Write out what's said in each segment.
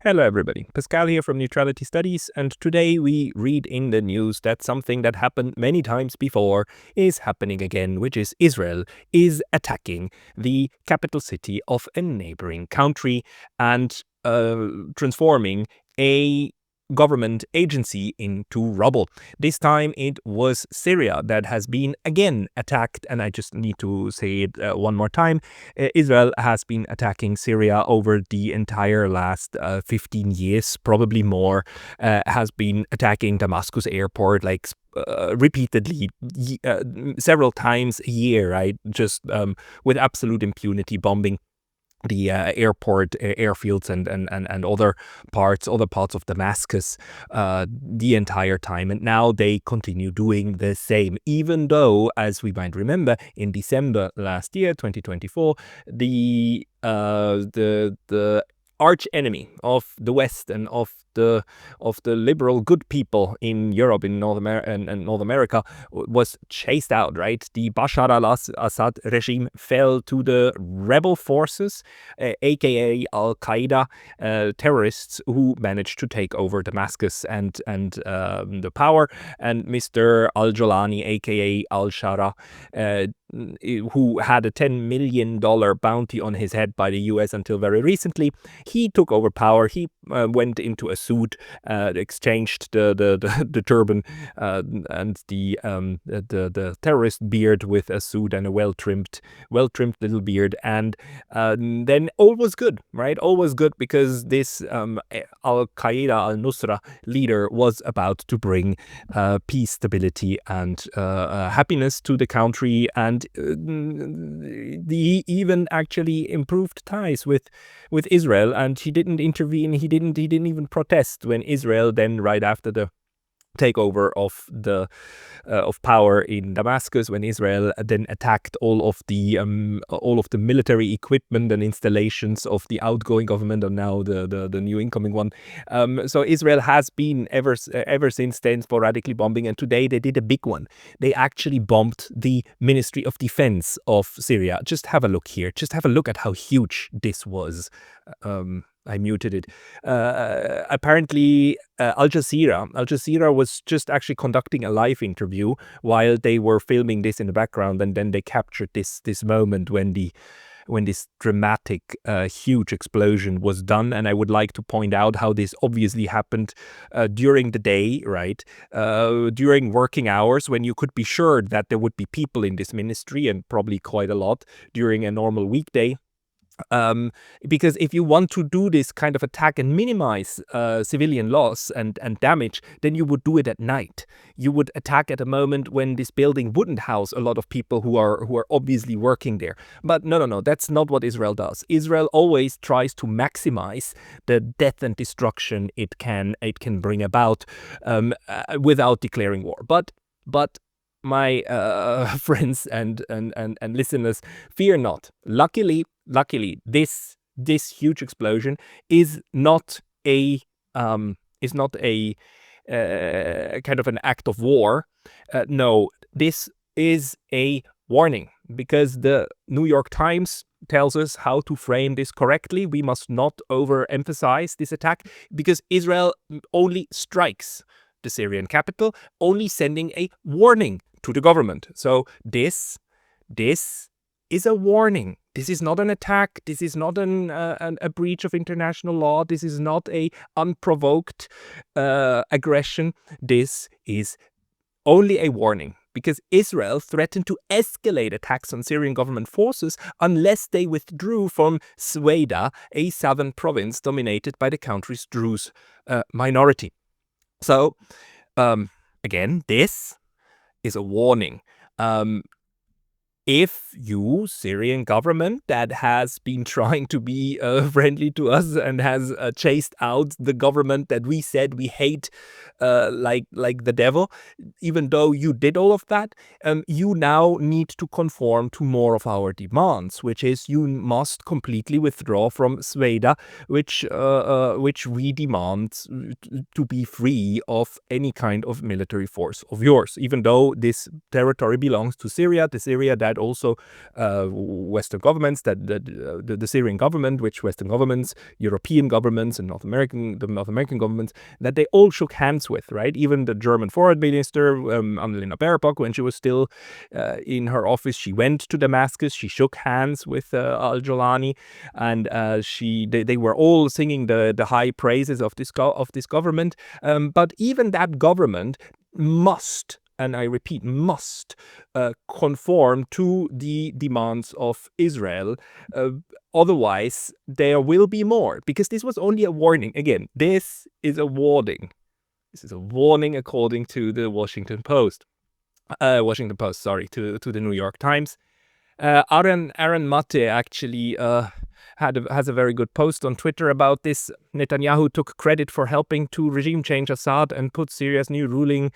Hello everybody, Pascal here from Neutrality Studies, and today we read in the news that something that happened many times before is happening again, which is Israel is attacking the capital city of a neighboring country and transforming a government agency into rubble. This time it was Syria that has been again attacked, and I just need to say it one more time. Israel has been attacking Syria over the entire last 15 years, probably more, has been attacking Damascus airport repeatedly, several times a year, right? Just with absolute impunity, bombing the airport, airfields, and other parts of Damascus the entire time. And now they continue doing the same, even though, as we might remember, in December last year, 2024, the arch enemy of the West and of the liberal good people in Europe, in North America, was chased out, right? The Bashar al-Assad regime fell to the rebel forces, aka Al-Qaeda terrorists, who managed to take over Damascus and the power. And Mr. Al-Jolani, aka Al-Shara, who had a $10 million bounty on his head by the US until very recently, he took over power. He went into a suit, exchanged the turban and the terrorist beard with a suit and a well-trimmed little beard, and then all was good, right? All was good, because this Al-Qaeda, al-Nusra leader was about to bring peace, stability, and happiness to the country, and he even actually improved ties with Israel, and he didn't intervene. He didn't even protest when Israel then, right after the takeover of power in Damascus, when Israel then attacked all of the military equipment and installations of the outgoing government, and now the new incoming one. So Israel has been ever since then sporadically bombing, and today they did a big one. They actually bombed the Ministry of Defense of Syria. Just have a look here. Just have a look at how huge this was. I muted it. Apparently, Al Jazeera was just actually conducting a live interview while they were filming this in the background, and then they captured this moment when this dramatic, huge explosion was done. And I would like to point out how this obviously happened during the day, right? During working hours, when you could be sure that there would be people in this ministry, and probably quite a lot during a normal weekday. Because if you want to do this kind of attack and minimize civilian loss and damage, then you would do it at night. You would attack at a moment when this building wouldn't house a lot of people who are obviously working there. But no, that's not what Israel does. Israel always tries to maximize the death and destruction it can bring about without declaring war. But my friends and listeners, fear not. Luckily, this huge explosion is not a kind of an act of war. No, this is a warning, because the New York Times tells us how to frame this correctly. We must not overemphasize this attack, because Israel only strikes the Syrian capital, only sending a warning to the government. So this is a warning. This is not an attack. This is not a breach of international law. This is not a unprovoked aggression. This is only a warning, because Israel threatened to escalate attacks on Syrian government forces unless they withdrew from Sweda, a southern province dominated by the country's Druze minority. So, again, this is a warning. If you, Syrian government, that has been trying to be friendly to us and has chased out the government that we said we hate like the devil, even though you did all of that, you now need to conform to more of our demands, which is you must completely withdraw from Sweda, which we demand to be free of any kind of military force of yours, even though this territory belongs to Syria, the Syria that that also Western governments, the Syrian government, which Western governments, European governments, and North American governments, that they all shook hands with, right? Even the German foreign minister, Annalena Baerbock, when she was still in her office, she went to Damascus, she shook hands with al-Jolani, and they were all singing the high praises of this government. But even that government must, and I repeat, must conform to the demands of Israel. Otherwise, there will be more, because this was only a warning. Again, this is a warning. This is a warning according to the Washington Post, sorry, to the New York Times. Aaron Mate actually has a very good post on Twitter about this. Netanyahu took credit for helping to regime change Assad and put Syria's new ruling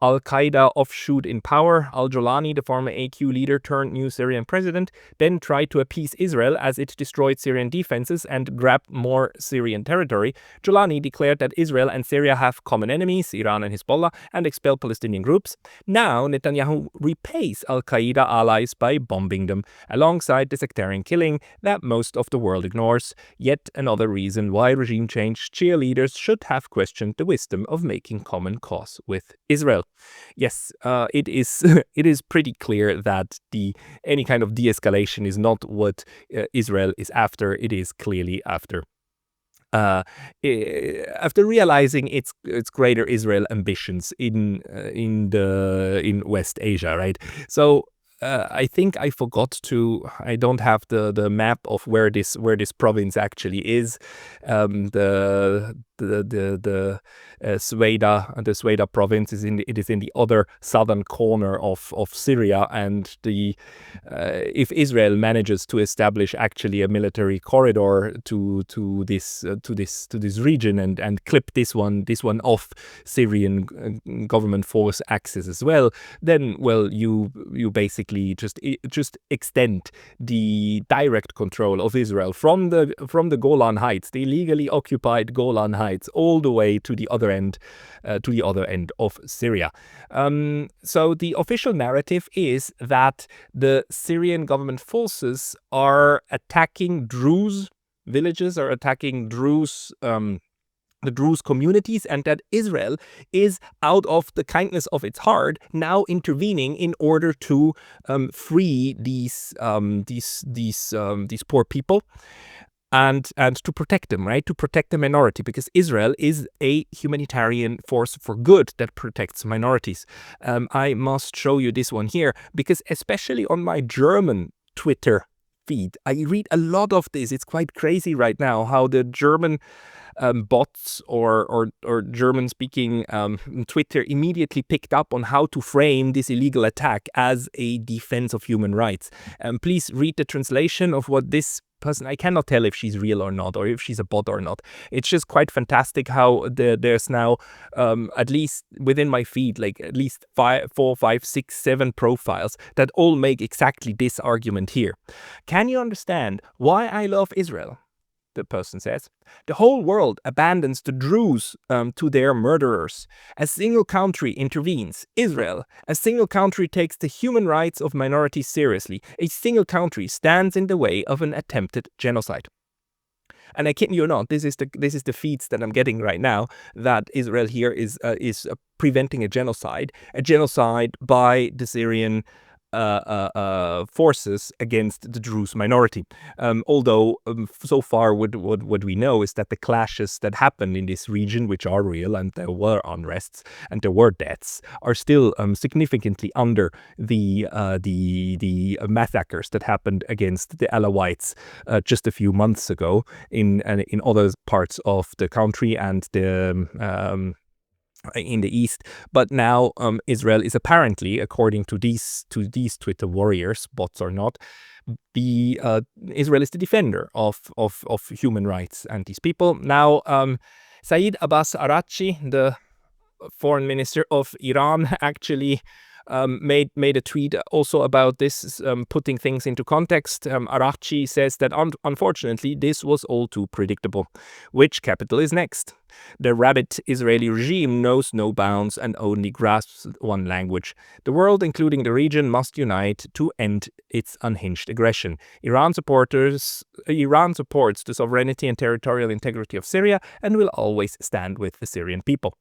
Al-Qaeda offshoot in power. Al-Jolani, the former AQ leader turned new Syrian president, then tried to appease Israel as it destroyed Syrian defenses and grabbed more Syrian territory. Jolani declared that Israel and Syria have common enemies, Iran and Hezbollah, and expelled Palestinian groups. Now Netanyahu repays Al-Qaeda allies by bombing them, alongside the sectarian killing that most of the world ignores. Yet another reason why regime change cheerleaders should have questioned the wisdom of making common cause with Israel. Yes, it is pretty clear that any kind of de-escalation is not what Israel is after. It is clearly after realizing its greater Israel ambitions in West Asia, right? So I think I forgot I don't have the map of where this province actually is. The Sueda province is in the other southern corner of Syria, and if Israel manages to establish actually a military corridor to this region and clip this one off Syrian government force axis as well, then you basically just extend the direct control of Israel from the Golan Heights, the illegally occupied Golan Heights, all the way to the other end of Syria. So the official narrative is that the Syrian government forces are attacking Druze villages, are attacking Druze the Druze communities, and that Israel is, out of the kindness of its heart, now intervening in order to free these poor people and to protect them, right? To protect the minority, because Israel is a humanitarian force for good that protects minorities. I must show you this one here, because especially on my German Twitter feed, I read a lot of this. It's quite crazy right now how the German bots or German-speaking Twitter immediately picked up on how to frame this illegal attack as a defense of human rights. Please read the translation of what this person, I cannot tell if she's real or not, or if she's a bot or not. It's just quite fantastic how there's now, at least within my feed, like at least 4, 5, 6, 7 profiles that all make exactly this argument here. Can you understand why I love Israel? The person says, the whole world abandons the Druze to their murderers. A single country intervenes, Israel. A single country takes the human rights of minorities seriously. A single country stands in the way of an attempted genocide. And I kid you not, this is the feeds that I'm getting right now, that Israel here is preventing a genocide by the Syrian forces against the Druze minority. Although so far what we know is that the clashes that happened in this region, which are real, and there were unrests and there were deaths, are still significantly under the massacres that happened against the Alawites just a few months ago in other parts of the country and in the east. But now Israel is apparently, according to these Twitter warriors, bots or not, Israel is the defender of human rights and these people. Now Saeed Abbas Araghchi, the foreign minister of Iran, actually made a tweet also about this, putting things into context. Arachi says that unfortunately this was all too predictable. Which capital is next? The rabid Israeli regime knows no bounds and only grasps one language. The world, including the region, must unite to end its unhinged aggression. Iran supports the sovereignty and territorial integrity of Syria and will always stand with the Syrian people.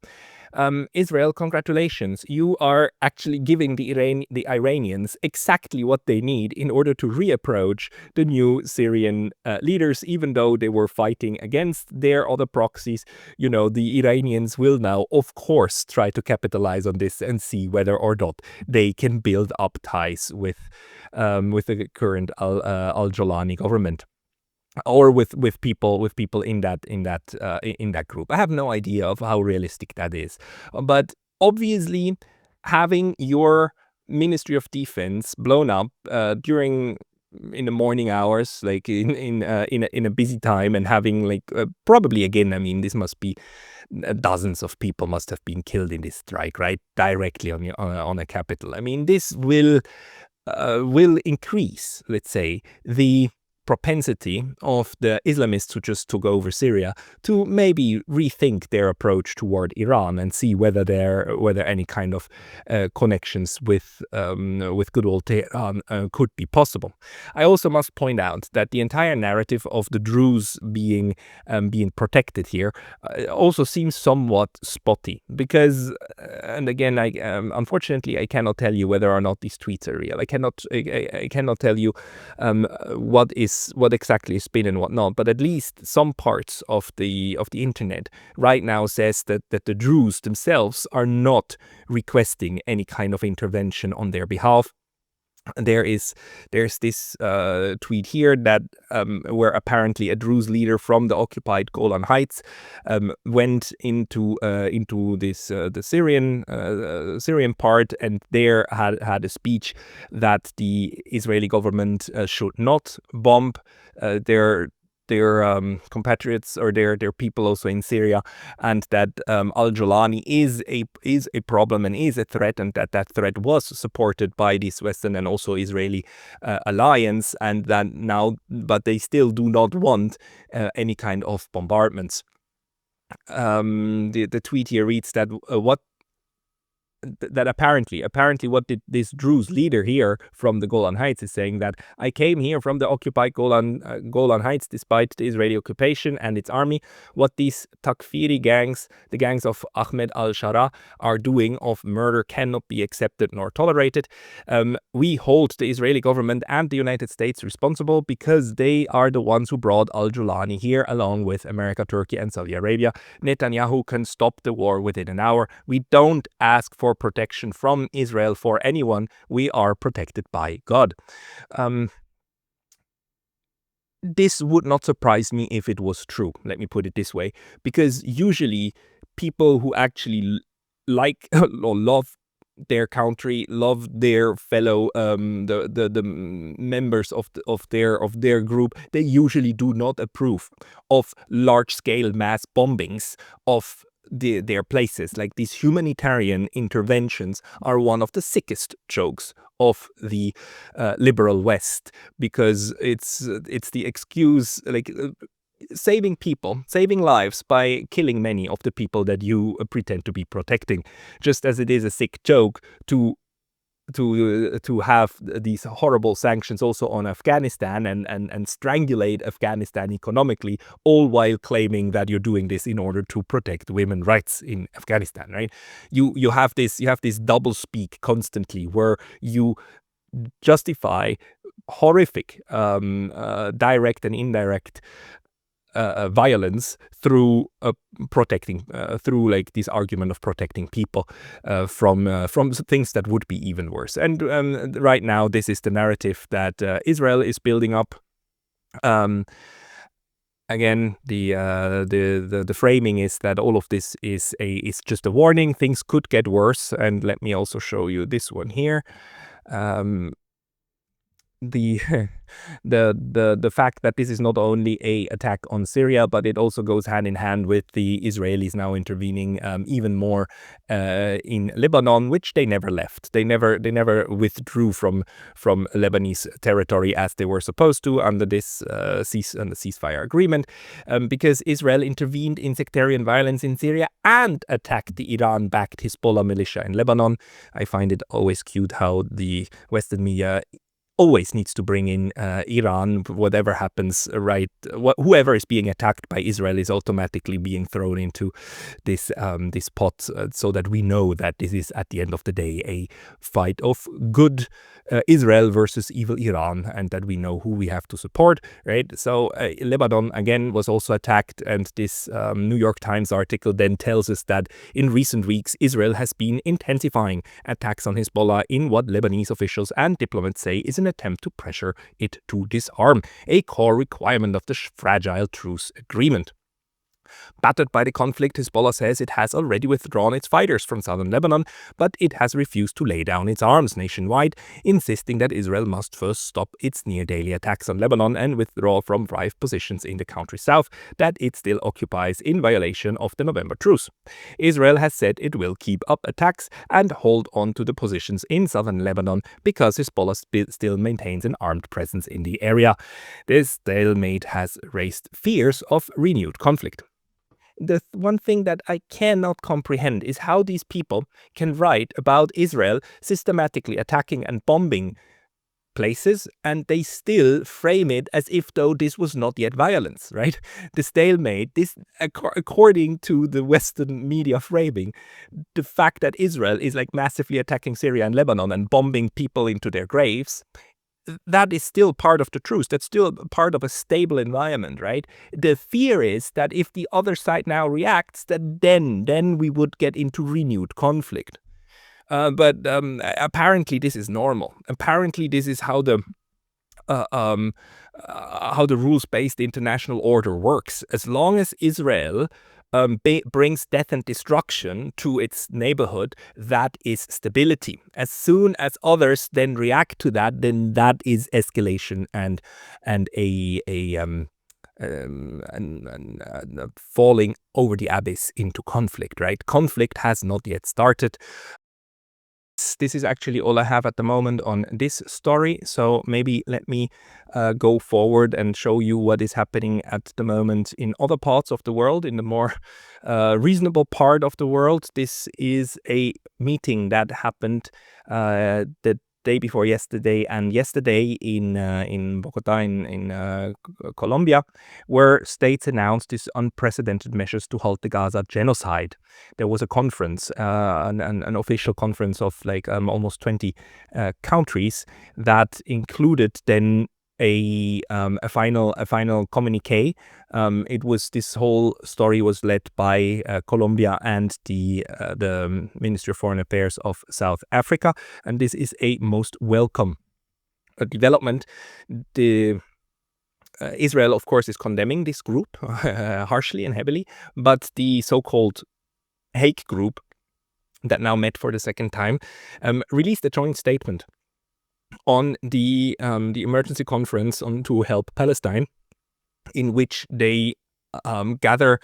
Israel, congratulations. You are actually giving the Iranians exactly what they need in order to reapproach the new Syrian leaders, even though they were fighting against their other proxies. You know, the Iranians will now, of course, try to capitalize on this and see whether or not they can build up ties with the current al-Jolani government, or with people in that group. I have no idea of how realistic that is, but obviously having your Ministry of Defense blown up in the morning hours, like in a busy time, and having probably, again, I mean, this must be dozens of people must have been killed in this strike, right, directly on a capital. I mean, this will increase, let's say, the propensity of the Islamists who just took over Syria to maybe rethink their approach toward Iran and see whether any kind of connections with good old Tehran could be possible. I also must point out that the entire narrative of the Druze being protected here also seems somewhat spotty, because and again, unfortunately I cannot tell you whether or not these tweets are real. I cannot tell you what exactly is spin and what not, but at least some parts of the internet right now says that the Druze themselves are not requesting any kind of intervention on their behalf. There's this tweet here that where apparently a Druze leader from the occupied Golan Heights went into this the Syrian part, and there had a speech that the Israeli government should not bomb their compatriots or their people also in Syria, and that al-Jolani is a problem and is a threat, and that threat was supported by this Western and also Israeli alliance, and that now, but they still do not want any kind of bombardments. The tweet here reads that apparently what this Druze leader here from the Golan Heights is saying, that I came here from the occupied Golan Heights despite the Israeli occupation and its army. What these Takfiri gangs, the gangs of Ahmed al-Shara, are doing of murder cannot be accepted nor tolerated. We hold the Israeli government and the United States responsible because they are the ones who brought al-Jolani here along with America, Turkey and Saudi Arabia. Netanyahu can stop the war within an hour. We don't ask for protection from Israel for anyone. We are protected by God. This would not surprise me if it was true, let me put it this way, because usually people who actually like or love their country, love their fellow the members of their group, they usually do not approve of large-scale mass bombings of their places. Like, these humanitarian interventions are one of the sickest jokes of the liberal West, because it's the excuse, like, saving lives by killing many of the people that you pretend to be protecting, just as it is a sick joke to have these horrible sanctions also on Afghanistan and strangulate Afghanistan economically, all while claiming that you're doing this in order to protect women's rights in Afghanistan, right? You have this double speak constantly, where you justify horrific direct and indirect violence through protecting, through like this argument of protecting people from things that would be even worse. And right now, this is the narrative that Israel is building up. Again, the framing is that all of this is just a warning. Things could get worse. And let me also show you this one here. the the fact that this is not only a attack on Syria, but it also goes hand in hand with the Israelis now intervening even more in Lebanon, which they never left. They never withdrew from Lebanese territory as they were supposed to under this ceasefire agreement, because Israel intervened in sectarian violence in Syria and attacked the Iran-backed Hezbollah militia in Lebanon. I find it always cute how the Western media always needs to bring in Iran. Whatever happens, right? Whoever is being attacked by Israel is automatically being thrown into this this pot, so that we know that this is at the end of the day a fight of good Israel versus evil Iran, and that we know who we have to support, right? So Lebanon again was also attacked, and this New York Times article then tells us that in recent weeks Israel has been intensifying attacks on Hezbollah in what Lebanese officials and diplomats say is an attempt to pressure it to disarm, a core requirement of the fragile truce agreement. Battered by the conflict, Hezbollah says it has already withdrawn its fighters from southern Lebanon, but it has refused to lay down its arms nationwide, insisting that Israel must first stop its near-daily attacks on Lebanon and withdraw from 5 positions in the country's south that it still occupies in violation of the November truce. Israel has said it will keep up attacks and hold on to the positions in southern Lebanon because Hezbollah still maintains an armed presence in the area. This stalemate has raised fears of renewed conflict. The one thing that I cannot comprehend is how these people can write about Israel systematically attacking and bombing places, and they still frame it as if though this was not yet violence, right? The stalemate, this, according to the Western media framing, the fact that Israel is like massively attacking Syria and Lebanon and bombing people into their graves, that is still part of the truce. That's still part of a stable environment, right? The fear is that if the other side now reacts, that then we would get into renewed conflict. But apparently this is normal. Apparently this is how the rules-based international order works. As long as Israel brings death and destruction to its neighborhood, that is stability. As soon as others then react to that, then that is escalation and falling over the abyss into conflict, right? Conflict has not yet started. This is actually all I have at the moment on this story, so maybe let me go forward and show you what is happening at the moment in other parts of the world, in the more reasonable part of the world. This is a meeting that happened the day before yesterday and yesterday in Bogota, in Colombia, where states announced these unprecedented measures to halt the Gaza genocide. There was a conference, an official conference of like almost 20 countries that included then a final communique. This whole story was led by Colombia and the Ministry of Foreign Affairs of South Africa, and this is a most welcome development. Israel, of course, is condemning this group harshly and heavily, but the so-called Hague group that now met for the second time released a joint statement on the emergency conference to help Palestine, in which they gather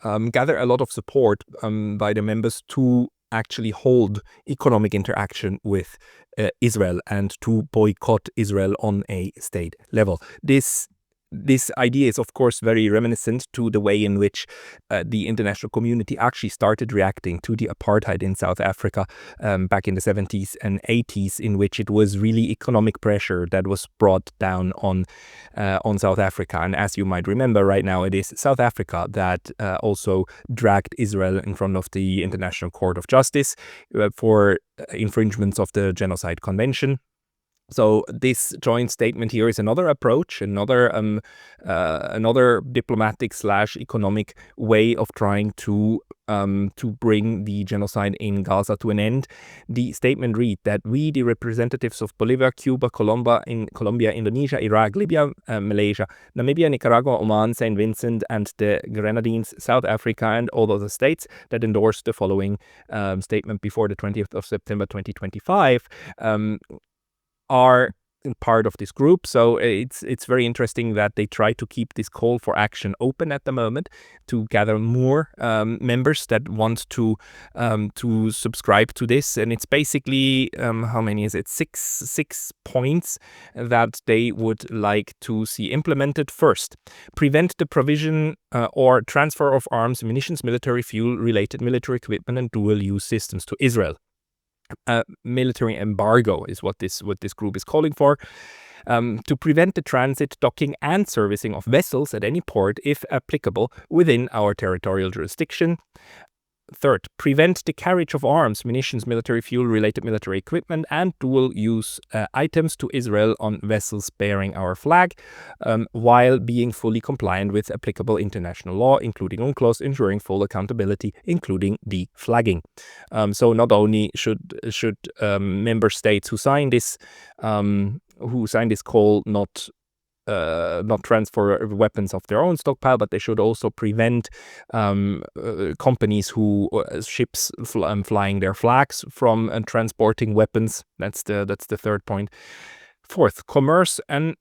a lot of support by the members to actually hold economic interaction with Israel and to boycott Israel on a state level. This idea is, of course, very reminiscent to the way in which the international community actually started reacting to the apartheid in South Africa back in the 70s and 80s, in which it was really economic pressure that was brought down on South Africa. And as you might remember, right now it is South Africa that also dragged Israel in front of the International Court of Justice for infringements of the Genocide Convention. So this joint statement here is another approach, another diplomatic / economic way of trying to bring the genocide in Gaza to an end. The statement reads that we, the representatives of Bolivia, Cuba, Colombia, Indonesia, Iraq, Libya, Malaysia, Namibia, Nicaragua, Oman, St. Vincent, and the Grenadines, South Africa, and all other states that endorsed the following statement before the 20th of September 2025, are part of this group. So it's very interesting that they try to keep this call for action open at the moment to gather more members that want to subscribe to this. And it's basically how many is it? Six points that they would like to see implemented. First, prevent the provision or transfer of arms, munitions, military fuel, related military equipment, and dual-use systems to Israel. Military embargo is what this group is calling for. To prevent the transit, docking, and servicing of vessels at any port, if applicable, within our territorial jurisdiction. Third, prevent the carriage of arms, munitions, military fuel, related military equipment, and dual-use items to Israel on vessels bearing our flag, while being fully compliant with applicable international law, including UNCLOS, ensuring full accountability, including deflagging. So not only should member states who sign this call not transfer weapons of their own stockpile, but they should also prevent companies who ships flying their flags from transporting weapons. That's the third point. Fourth, commence an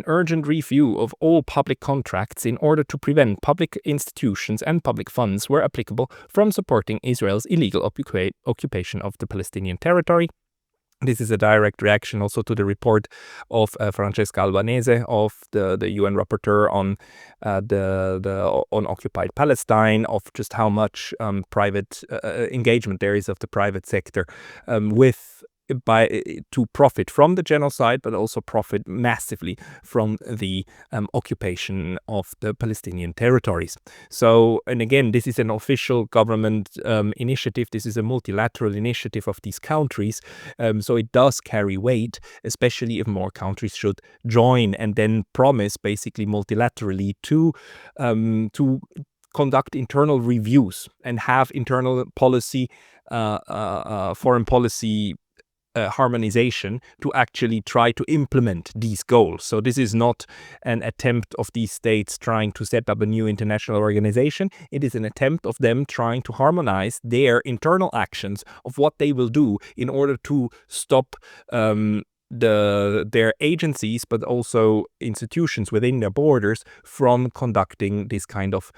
urgent review of all public contracts in order to prevent public institutions and public funds, where applicable, from supporting Israel's illegal occupation of the Palestinian territory. This is a direct reaction also to the report of Francesca Albanese, of the UN rapporteur on on occupied Palestine, of just how much private engagement there is of the private sector to profit from the genocide, but also profit massively from the occupation of the Palestinian territories. So, and again, this is an official government initiative. This is a multilateral initiative of these countries. So it does carry weight, especially if more countries should join and then promise basically multilaterally to conduct internal reviews and have internal policy, foreign policy harmonization to actually try to implement these goals. So this is not an attempt of these states trying to set up a new international organization. It is an attempt of them trying to harmonize their internal actions of what they will do in order to stop their agencies, but also institutions within their borders, from conducting this kind of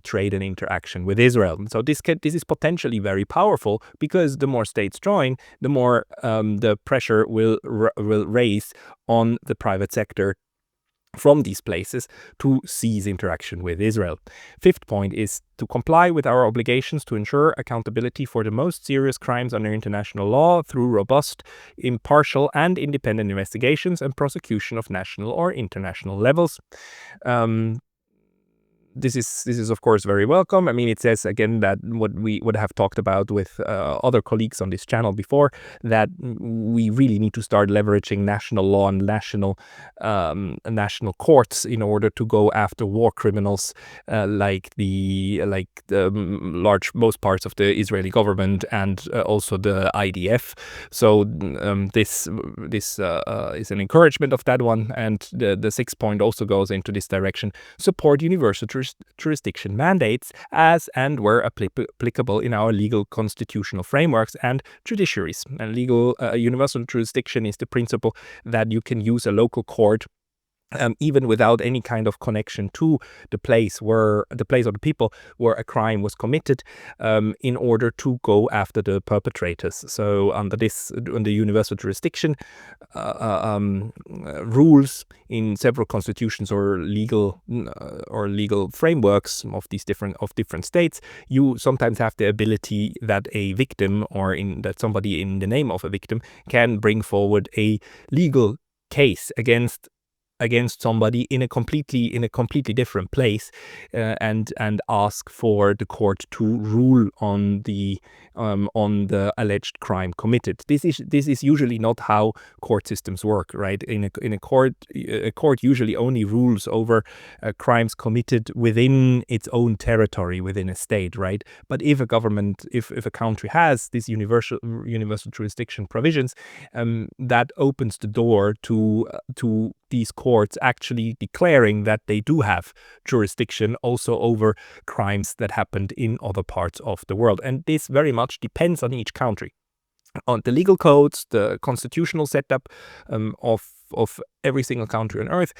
trade and interaction with Israel. So this is potentially very powerful, because the more states join, the more the pressure will raise on the private sector from these places to cease interaction with Israel. Fifth point is to comply with our obligations to ensure accountability for the most serious crimes under international law through robust, impartial, and independent investigations and prosecution of national or international levels. This is of course very welcome. I mean, it says again that what we would have talked about with other colleagues on this channel before, that we really need to start leveraging national law and national courts in order to go after war criminals like the most parts of the Israeli government and also the IDF. So this is an encouragement of that one, and the sixth point also goes into this direction: support universal jurisdiction mandates as and where applicable in our legal constitutional frameworks and judiciaries. And legal universal jurisdiction is the principle that you can use a local court even without any kind of connection to the place or the people where a crime was committed, in order to go after the perpetrators. So under universal jurisdiction rules in several constitutions or legal frameworks of different states, you sometimes have the ability that a victim that somebody in the name of a victim can bring forward a legal case against somebody in a completely different place, and ask for the court to rule on the alleged crime committed. This is usually not how court systems work, right? In a court usually only rules over crimes committed within its own territory, within a state, right? But if a country has these universal jurisdiction provisions, that opens the door to these courts actually declaring that they do have jurisdiction also over crimes that happened in other parts of the world. And this very much depends on each country. on the legal codes, the constitutional setup of every single country on earth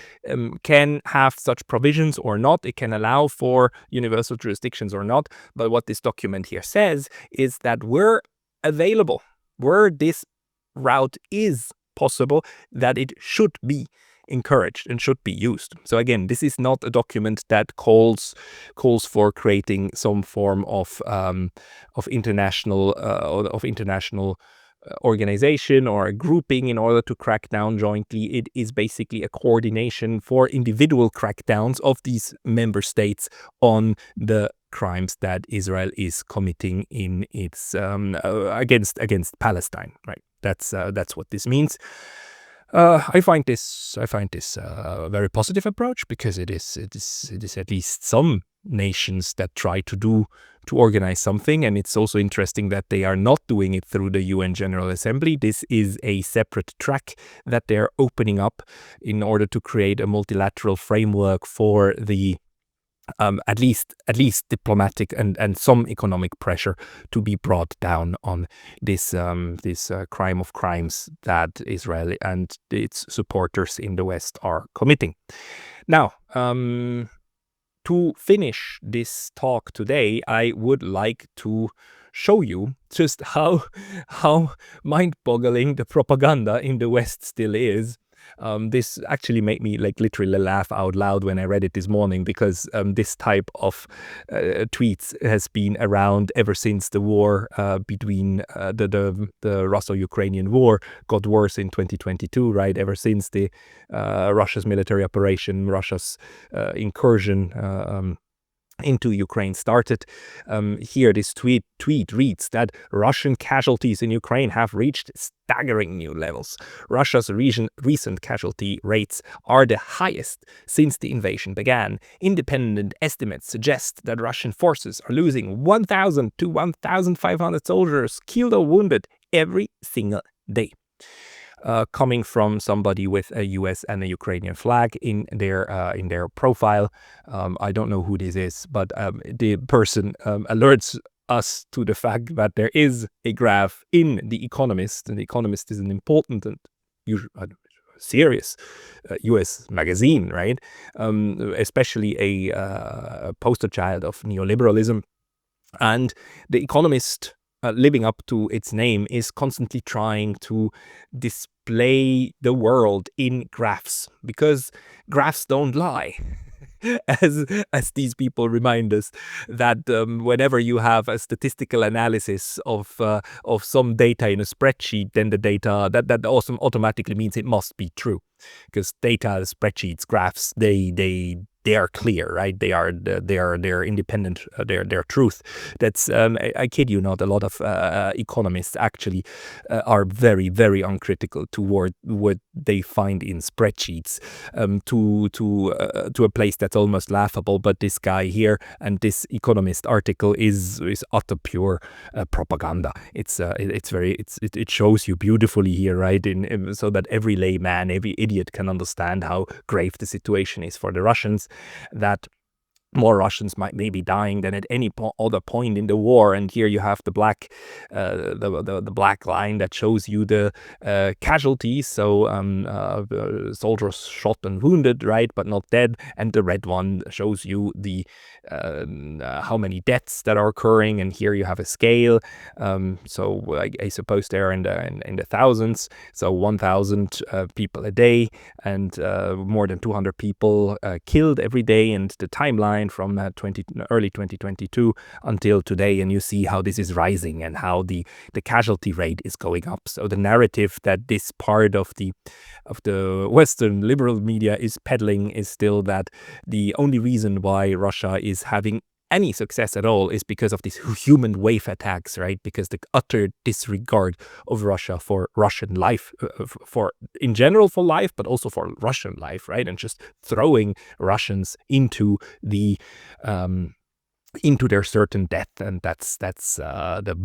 can have such provisions or not. It can allow for universal jurisdictions or not. But what this document here says is that we're available, where this route is possible, that it should be encouraged and should be used. So again, this is not a document that calls for creating some form of international organization or a grouping in order to crack down jointly. It is basically a coordination for individual crackdowns of these member states on the crimes that Israel is committing in its against Palestine. Right. That's what this means. I find this a very positive approach, because it is at least some nations that try to organize something, and it's also interesting that they are not doing it through the UN General Assembly. This is a separate track that they're opening up in order to create a multilateral framework for the at least diplomatic and some economic pressure to be brought down on this crime of crimes that Israel and its supporters in the West are committing. Now, to finish this talk today, I would like to show you just how mind-boggling the propaganda in the West still is. This actually made me literally laugh out loud when I read it this morning, because this type of tweets has been around ever since the war between the Russo-Ukrainian war got worse in 2022, right? Ever since the Russia's military operation, Russia's incursion into Ukraine started. Here, this tweet reads that Russian casualties in Ukraine have reached staggering new levels. Russia's recent casualty rates are the highest since the invasion began. Independent estimates suggest that Russian forces are losing 1,000 to 1,500 soldiers killed or wounded every single day. Coming from somebody with a US and a Ukrainian flag in their profile. I don't know who this is, but the person alerts us to the fact that there is a graph in The Economist, and The Economist is an important and serious US magazine, right? Especially a poster child of neoliberalism. And The Economist, living up to its name, is constantly trying to display the world in graphs, because graphs don't lie. As these people remind us that whenever you have a statistical analysis of some data in a spreadsheet, then the data that also automatically means it must be true, because data, spreadsheets, graphs, they are clear, right? They are independent, they're truth. That's I kid you not. A lot of economists actually are very, very uncritical toward what they find in spreadsheets, to a place that's almost laughable. But this guy here and this Economist article is utter pure propaganda. It shows you beautifully here, right? So that every layman, every idiot can understand how grave the situation is for the Russians, that more Russians might be dying than at any other point in the war. And here you have the black line that shows you the casualties, so soldiers shot and wounded, right, but not dead. And the red one shows you the how many deaths that are occurring. And here you have a scale. So I suppose they're in the thousands. So 1,000 people a day, and more than 200 people killed every day. And the timeline from early 2022 until today, and you see how this is rising and how the casualty rate is going up. So the narrative that this part of the Western liberal media is peddling is still that the only reason why Russia is having any success at all is because of these human wave attacks, right? Because the utter disregard of Russia for Russian life, for in general for life, but also for Russian life, right? And just throwing Russians into the into their certain death, and that's the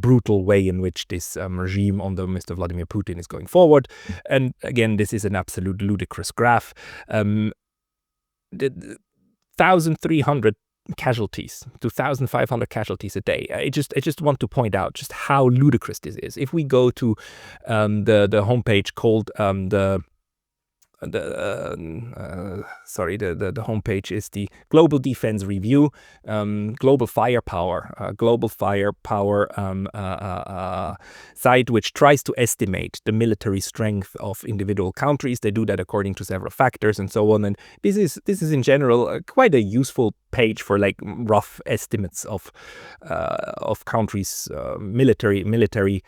brutal way in which this regime under Mr. Vladimir Putin is going forward. And again, this is an absolute ludicrous graph. 1,300 casualties, 2,500 casualties a day. I just want to point out just how ludicrous this is. If we go to the homepage called the homepage is the Global Defense Review, Global Firepower site, which tries to estimate the military strength of individual countries. They do that according to several factors and so on. And this is in general quite a useful page for like rough estimates of countries' military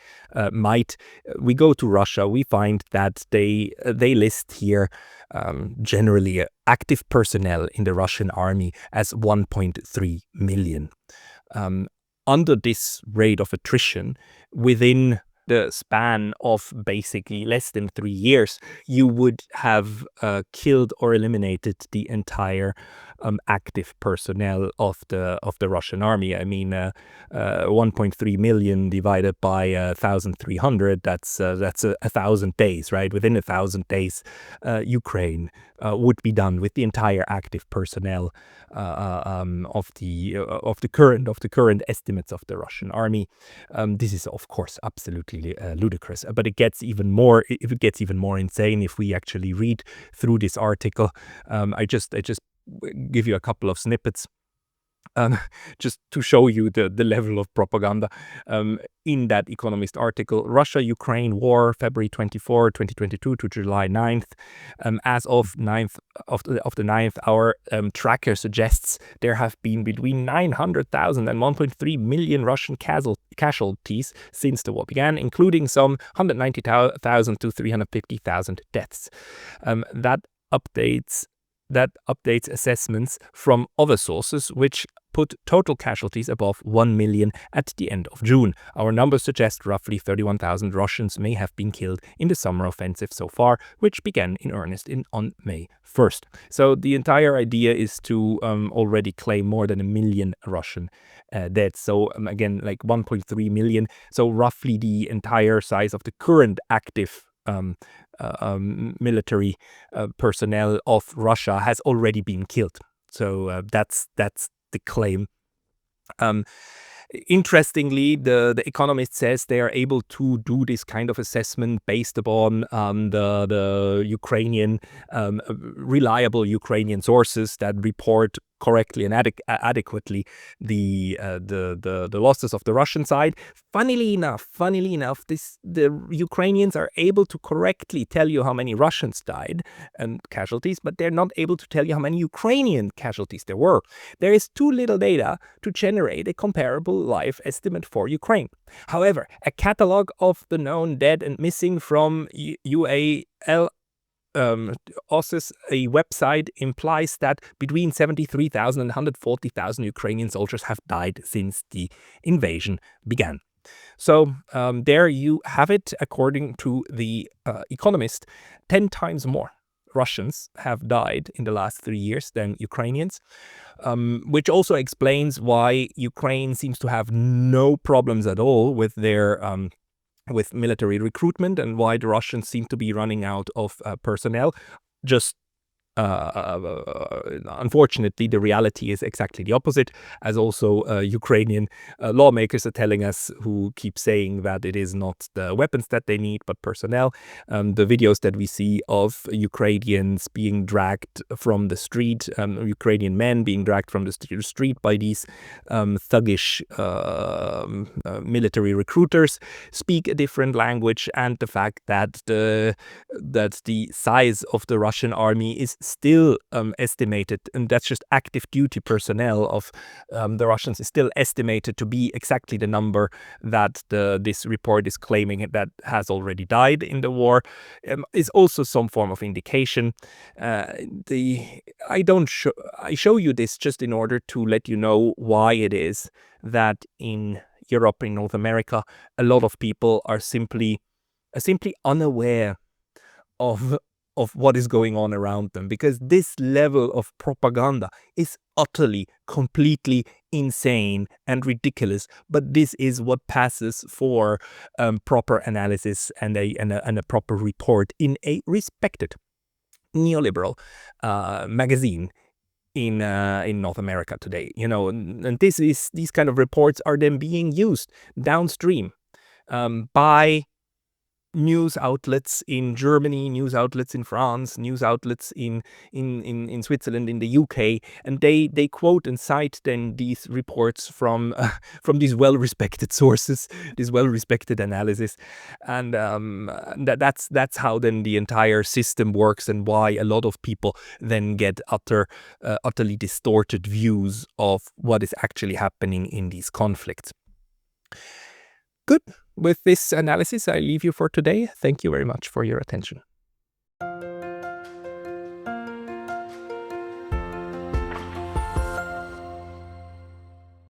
might. We go to Russia, we find that they list here generally active personnel in the Russian army as 1.3 million. Under this rate of attrition, within the span of basically less than 3 years, you would have killed or eliminated the entire active personnel of the Russian army. I mean, 1.3 million divided by 1,300, that's 1,000 days, right? Within 1,000 days, Ukraine would be done with the entire active personnel of the current estimates of the Russian army. This is of course absolutely ludicrous, but it gets even more insane if we actually read through this article. I just give you a couple of snippets. Just to show you the level of propaganda in that Economist article. Russia-Ukraine war, February 24, 2022 to July 9th. As of the 9th hour, tracker suggests there have been between 900,000 and 1.3 million Russian casualties since the war began, including some 190,000 to 350,000 deaths. That updates assessments from other sources, which put total casualties above 1 million at the end of June. Our numbers suggest roughly 31,000 Russians may have been killed in the summer offensive so far, which began in earnest on May 1st. So the entire idea is to already claim more than 1 million Russian dead. So again, like 1.3 million. So roughly the entire size of the current active military personnel of Russia has already been killed. So that's the claim. Interestingly, the Economist says they are able to do this kind of assessment based upon the Ukrainian reliable Ukrainian sources that report correctly and adequately the losses of the Russian side. Funnily enough, the Ukrainians are able to correctly tell you how many Russians died and casualties, but they're not able to tell you how many Ukrainian casualties there were. There is too little data to generate a comparable life estimate for Ukraine. However, a catalog of the known dead and missing from UAL OSIS, a website, implies that between 73,000 and 140,000 Ukrainian soldiers have died since the invasion began. So there you have it. According to the Economist, 10 times more Russians have died in the last 3 years than Ukrainians, which also explains why Ukraine seems to have no problems at all with their with military recruitment, and why the Russians seem to be running out of personnel. Just unfortunately, the reality is exactly the opposite, as also Ukrainian lawmakers are telling us, who keep saying that it is not the weapons that they need, but personnel. The videos that we see of Ukrainians being dragged from the street, Ukrainian men being dragged from the street by these thuggish military recruiters, speak a different language, and the fact that the size of the Russian army is still estimated, and that's just active duty personnel of the Russians, is still estimated to be exactly the number that this report is claiming that has already died in the war, is also some form of indication. I show you this just in order to let you know why it is that in Europe, in North America, a lot of people are simply unaware of what is going on around them, because this level of propaganda is utterly, completely insane and ridiculous. But this is what passes for proper analysis and a proper report in a respected neoliberal magazine in North America today. And these kind of reports are then being used downstream by news outlets in Germany, news outlets in France, news outlets in Switzerland, in the UK, and they quote and cite then these reports from these well-respected sources, this well-respected analysis, and that's how then the entire system works, and why a lot of people then get utterly distorted views of what is actually happening in these conflicts. Good. With this analysis, I leave you for today. Thank you very much for your attention.